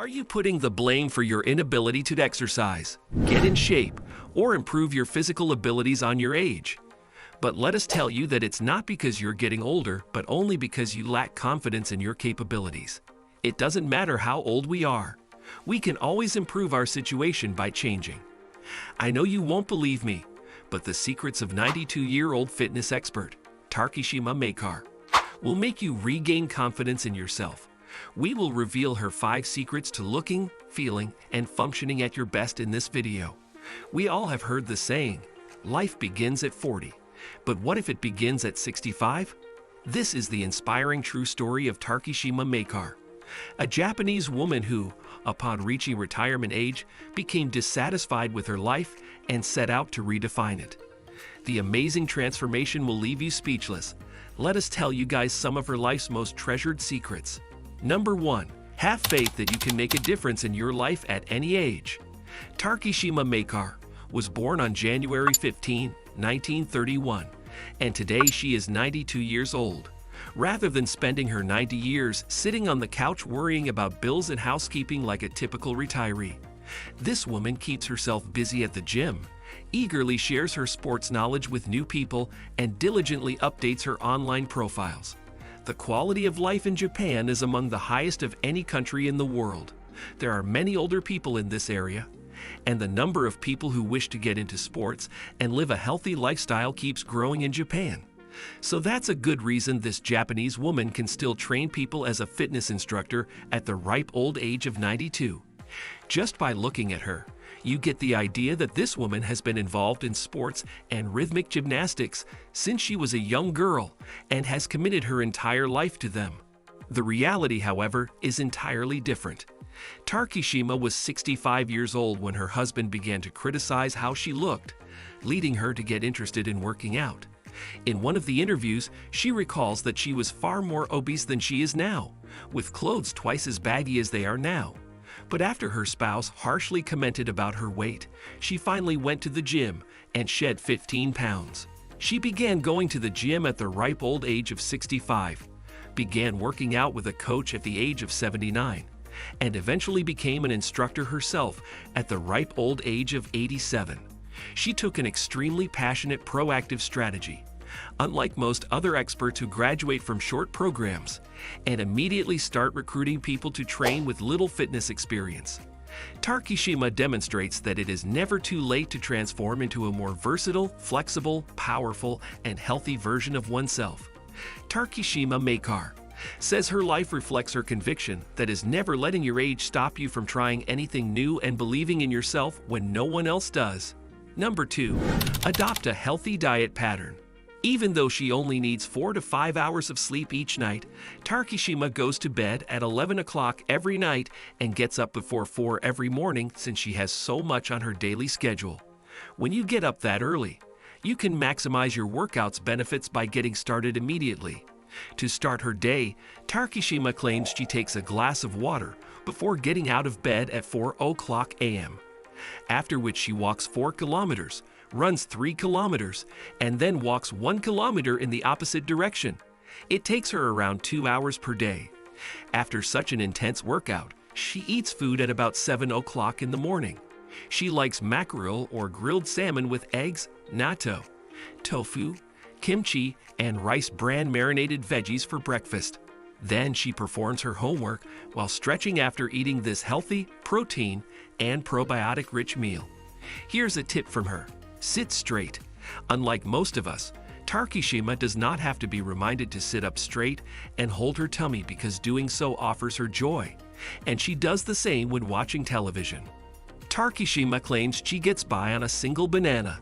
Are you putting the blame for your inability to exercise, get in shape, or improve your physical abilities on your age? But let us tell you that it's not because you're getting older, but only because you lack confidence in your capabilities. It doesn't matter how old we are. We can always improve our situation by changing. I know you won't believe me, but the secrets of 92-year-old fitness expert, Takishima Mika, will make you regain confidence in yourself. We will reveal her 5 secrets to looking, feeling, and functioning at your best in this video. We all have heard the saying, life begins at 40. But what if it begins at 65? This is the inspiring true story of Takishima Mika, a Japanese woman who, upon reaching retirement age, became dissatisfied with her life and set out to redefine it. The amazing transformation will leave you speechless. Let us tell you guys some of her life's most treasured secrets. Number 1. Have faith that you can make a difference in your life at any age. Takishima Mika was born on January 15, 1931, and today she is 92 years old. Rather than spending her 90 years sitting on the couch worrying about bills and housekeeping like a typical retiree, this woman keeps herself busy at the gym, eagerly shares her sports knowledge with new people, and diligently updates her online profiles. The quality of life in Japan is among the highest of any country in the world. There are many older people in this area, and the number of people who wish to get into sports and live a healthy lifestyle keeps growing in Japan. So that's a good reason this Japanese woman can still train people as a fitness instructor at the ripe old age of 92. Just by looking at her, you get the idea that this woman has been involved in sports and rhythmic gymnastics since she was a young girl and has committed her entire life to them. The reality, however, is entirely different. Takishima was 65 years old when her husband began to criticize how she looked, leading her to get interested in working out. In one of the interviews, she recalls that she was far more obese than she is now, with clothes twice as baggy as they are now. But after her spouse harshly commented about her weight, she finally went to the gym and shed 15 pounds. She began going to the gym at the ripe old age of 65, began working out with a coach at the age of 79, and eventually became an instructor herself at the ripe old age of 87. She took an extremely passionate, proactive strategy, unlike most other experts who graduate from short programs, and immediately start recruiting people to train with little fitness experience. Takishima demonstrates that it is never too late to transform into a more versatile, flexible, powerful, and healthy version of oneself. Takishima Mika says her life reflects her conviction that is never letting your age stop you from trying anything new and believing in yourself when no one else does. Number 2. Adopt a healthy diet pattern. Even though she only needs 4 to 5 hours of sleep each night, Takishima goes to bed at 11 o'clock every night and gets up before 4 every morning since she has so much on her daily schedule. When you get up that early, you can maximize your workout's benefits by getting started immediately. To start her day, Takishima claims she takes a glass of water before getting out of bed at 4 o'clock a.m., after which she walks 4 kilometers, runs 3 kilometers, and then walks 1 kilometer in the opposite direction. It takes her around 2 hours per day. After such an intense workout, she eats food at about 7 o'clock in the morning. She likes mackerel or grilled salmon with eggs, natto, tofu, kimchi, and rice bran marinated veggies for breakfast. Then she performs her homework while stretching after eating this healthy, protein, and probiotic-rich meal. Here's a tip from her. Sit straight. Unlike most of us, Takishima does not have to be reminded to sit up straight and hold her tummy because doing so offers her joy, and she does the same when watching television. Takishima claims she gets by on a single banana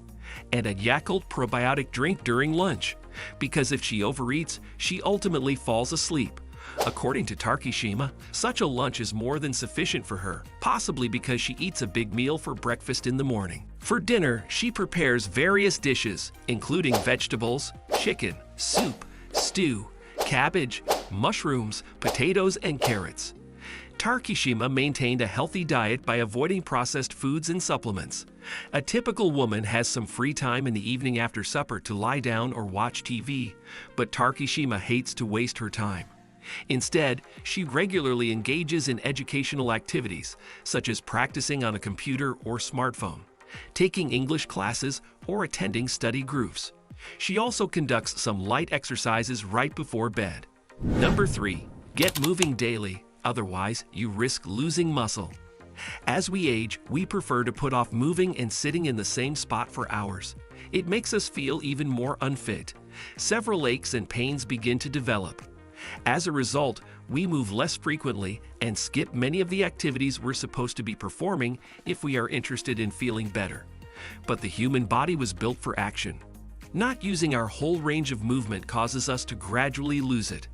and a Yakult probiotic drink during lunch, because if she overeats, she ultimately falls asleep. According to Takishima, such a lunch is more than sufficient for her, possibly because she eats a big meal for breakfast in the morning. For dinner, she prepares various dishes, including vegetables, chicken, soup, stew, cabbage, mushrooms, potatoes, and carrots. Takishima maintained a healthy diet by avoiding processed foods and supplements. A typical woman has some free time in the evening after supper to lie down or watch TV, but Takishima hates to waste her time. Instead, she regularly engages in educational activities, such as practicing on a computer or smartphone, taking English classes, or attending study groups. She also conducts some light exercises right before bed. Number 3. Get moving daily, otherwise you risk losing muscle. As we age, we prefer to put off moving and sitting in the same spot for hours. It makes us feel even more unfit. Several aches and pains begin to develop. As a result, we move less frequently and skip many of the activities we're supposed to be performing if we are interested in feeling better. But the human body was built for action. Not using our whole range of movement causes us to gradually lose it.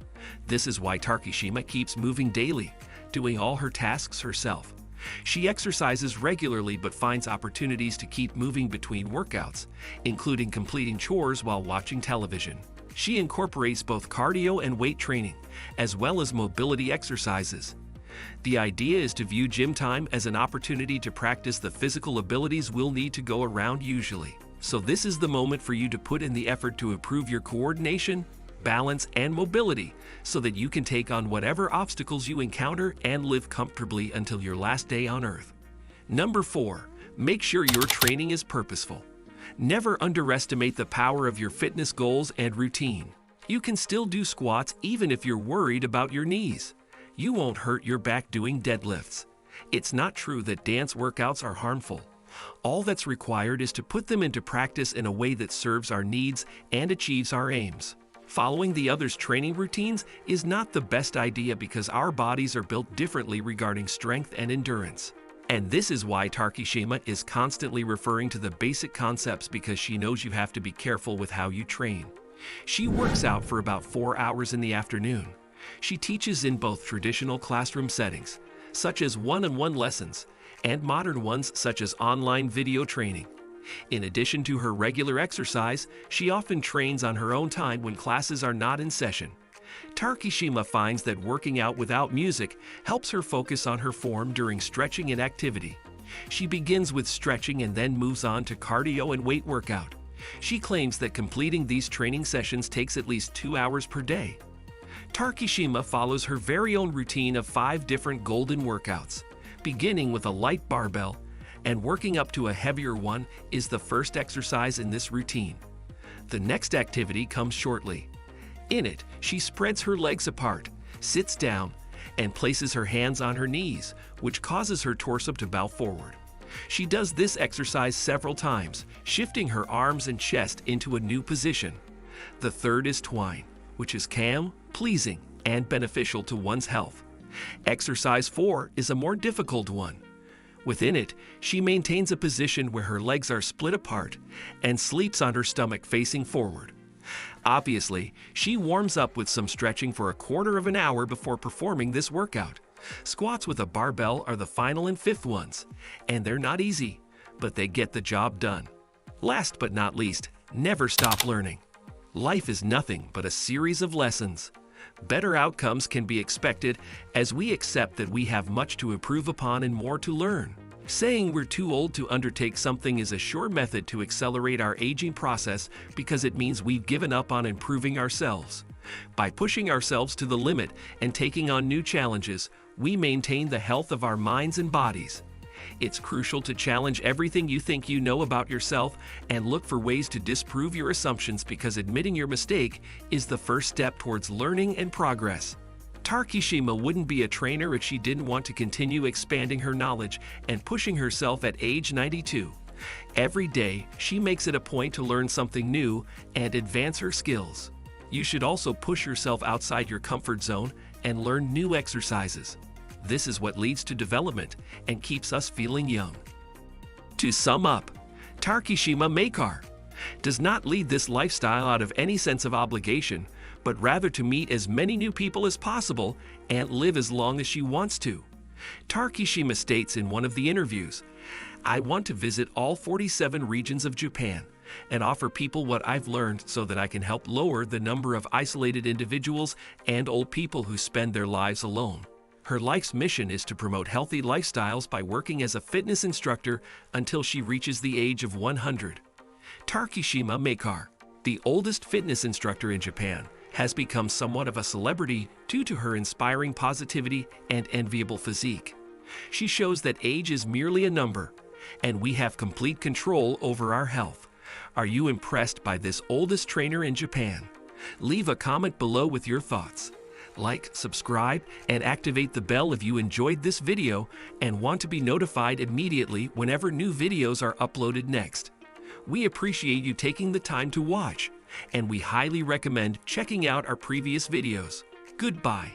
This is why Takishima keeps moving daily, doing all her tasks herself. She exercises regularly but finds opportunities to keep moving between workouts, including completing chores while watching television. She incorporates both cardio and weight training, as well as mobility exercises. The idea is to view gym time as an opportunity to practice the physical abilities we'll need to go around usually. So this is the moment for you to put in the effort to improve your coordination, balance, and mobility so that you can take on whatever obstacles you encounter and live comfortably until your last day on Earth. Number 4. Make sure your training is purposeful. Never underestimate the power of your fitness goals and routine. You can still do squats even if you're worried about your knees. You won't hurt your back doing deadlifts. It's not true that dance workouts are harmful. All that's required is to put them into practice in a way that serves our needs and achieves our aims. Following the others' training routines is not the best idea because our bodies are built differently regarding strength and endurance. And this is why Takishima is constantly referring to the basic concepts, because she knows you have to be careful with how you train. She works out for about 4 hours in the afternoon. She teaches in both traditional classroom settings, such as one-on-one lessons, and modern ones such as online video training. In addition to her regular exercise, she often trains on her own time when classes are not in session. Takishima finds that working out without music helps her focus on her form during stretching and activity. She begins with stretching and then moves on to cardio and weight workout. She claims that completing these training sessions takes at least 2 hours per day. Takishima follows her very own routine of 5 different golden workouts. Beginning with a light barbell and working up to a heavier one is the first exercise in this routine. The next activity comes shortly. In it, she spreads her legs apart, sits down, and places her hands on her knees, which causes her torso to bow forward. She does this exercise several times, shifting her arms and chest into a new position. The third is twine, which is calm, pleasing, and beneficial to one's health. Exercise 4 is a more difficult one. Within it, she maintains a position where her legs are split apart and sleeps on her stomach facing forward. Obviously, she warms up with some stretching for a quarter of an hour before performing this workout. Squats with a barbell are the final and 5th ones, and they're not easy, but they get the job done. Last but not least, never stop learning. Life is nothing but a series of lessons. Better outcomes can be expected as we accept that we have much to improve upon and more to learn. Saying we're too old to undertake something is a sure method to accelerate our aging process because it means we've given up on improving ourselves. By pushing ourselves to the limit and taking on new challenges, we maintain the health of our minds and bodies. It's crucial to challenge everything you think you know about yourself and look for ways to disprove your assumptions, because admitting your mistake is the first step towards learning and progress. Takishima wouldn't be a trainer if she didn't want to continue expanding her knowledge and pushing herself at age 92. Every day, she makes it a point to learn something new and advance her skills. You should also push yourself outside your comfort zone and learn new exercises. This is what leads to development and keeps us feeling young. To sum up, Takishima Mika does not lead this lifestyle out of any sense of obligation, but rather to meet as many new people as possible and live as long as she wants to. Takishima states in one of the interviews, "I want to visit all 47 regions of Japan and offer people what I've learned so that I can help lower the number of isolated individuals and old people who spend their lives alone." Her life's mission is to promote healthy lifestyles by working as a fitness instructor until she reaches the age of 100. Takishima Mika, the oldest fitness instructor in Japan, has become somewhat of a celebrity due to her inspiring positivity and enviable physique. She shows that age is merely a number, and we have complete control over our health. Are you impressed by this oldest trainer in Japan? Leave a comment below with your thoughts. Like, subscribe, and activate the bell if you enjoyed this video and want to be notified immediately whenever new videos are uploaded next. We appreciate you taking the time to watch, and we highly recommend checking out our previous videos. Goodbye.